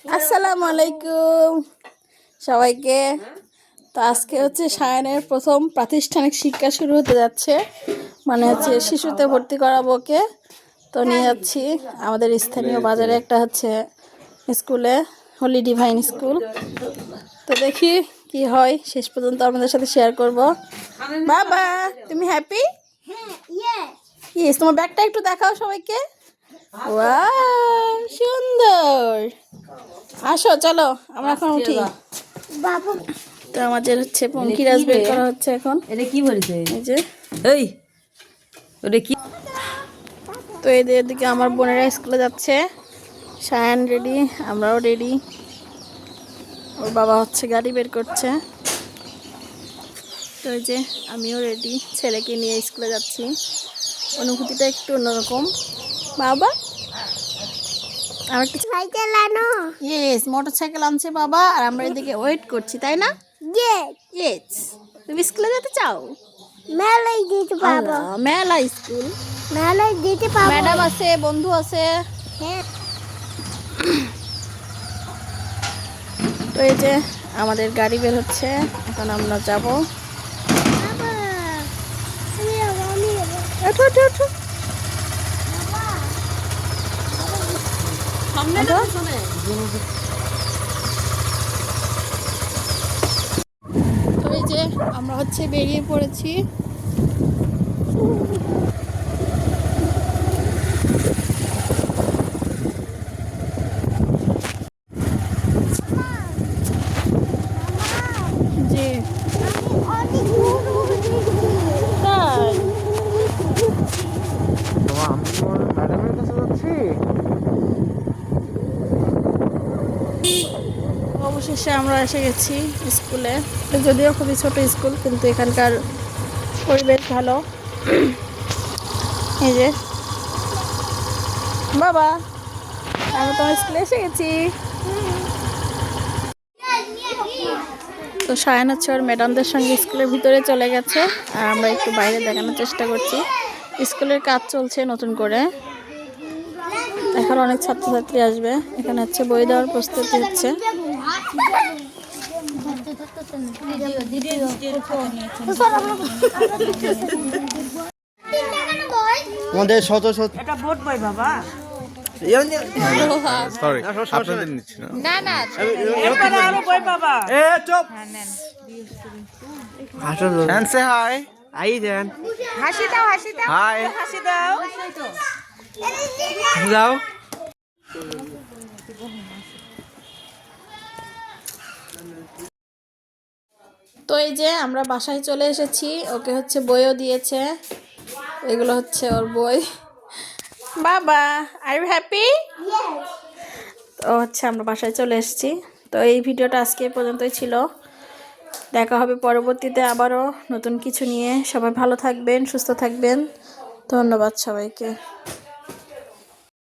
আসসালামু আলাইকুম সবাইকে। তো আজকে হচ্ছে সায়নের প্রথম প্রাতিষ্ঠানিক শিক্ষা শুরু হতে যাচ্ছে, মানে হচ্ছে শিশুতে ভর্তি করাবো ওকে। তো নিয়ে যাচ্ছি আমাদের স্থানীয় বাজারে একটা হচ্ছে স্কুলে, হোলি ডিভাইন স্কুল। তো দেখি কি হয়, শেষ পর্যন্ত আপনাদের সাথে শেয়ার করব। বাবা তুমি হ্যাপি? ইয়েস, তোমার ব্যাগটা একটু দেখাও সবাইকে। ওয়াও সুন্দর। আসো চলো আমরা এখন উঠি। তো আমাদের হচ্ছে পঙ্কিরাজ বের করা হচ্ছে এখন। এটা কি বলছে? এই যে এই ওটা কি? তো এদিকে আমার বোনেরা স্কুলে যাচ্ছে, সায়ান রেডি, আমরাও রেডি। ওর বাবা হচ্ছে গাড়ি বের করছে। তো এই যে আমিও রেডি, ছেলেকে নিয়ে স্কুলে যাচ্ছি। অনুভূতিটা একটু অন্যরকম। বাবা আমার কিছু সাইকেল আনো। ইয়েস, মোটরসাইকেল আনছে বাবা, আর আমরা এদিকে ওয়েট করছি, তাই না? ইয়েস। তুমি স্কুলে যেতে চাও? মেলায় দিতে পাবো। মেলা স্কুল, মেলায় দিতে পাবো। ম্যাডাম আছে, বন্ধু আছে। হ্যাঁ। তো এই যে আমাদের গাড়ি বের হচ্ছে, এখন আমরা যাব। বাবা, আমি যাবো, আমি যাবো। ওঠো ওঠো ওঠো। তো এই যে আমরা হচ্ছে বেরিয়ে পড়েছি। জি অনেক দূর উঠেছি। তাই আমি তোমার ম্যাডামের কাছে যাচ্ছি। অবশেষে আমরা এসে গেছি স্কুলে। এটা যদিও খুবই ছোট স্কুল, কিন্তু এখানকার পরিবেশ ভালো। এই যে বাবা, আমরা তোমার স্কুলে এসে গেছি। তো সায়ন হচ্ছে ওর ম্যাডামদের সঙ্গে স্কুলের ভিতরে চলে গেছে, আর আমরা একটু বাইরে দেখানোর চেষ্টা করছি। স্কুলের কাজ চলছে নতুন করে, এখন অনেক ছাত্রছাত্রী আসবে। এখানে হচ্ছে বই দেওয়ার প্রস্তুতি হচ্ছে। আমাদের শত শত এটা বোট বই বাবা। সরি আপনাদের নিচ্ছি না। না না এরপরে আরো বই বাবা। এ চুপ আসলে and say hi. Hi then. হাসি দাও, হাসি দাও, Hi. হাসি দাও। যাও। তো এই যে আমরা বাসায় চলে এসেছি, ওকে হচ্ছে বইও দিয়েছে। এগুলো হচ্ছে ওর বই। বাবা আর ইউ হ্যাপি? তো হচ্ছে আমরা বাসায় চলে এসেছি। তো এই ভিডিওটা আজকে এই পর্যন্তই ছিল। দেখা হবে পরবর্তীতে আবারও নতুন কিছু নিয়ে। সবাই ভালো থাকবেন, সুস্থ থাকবেন। ধন্যবাদ সবাইকে।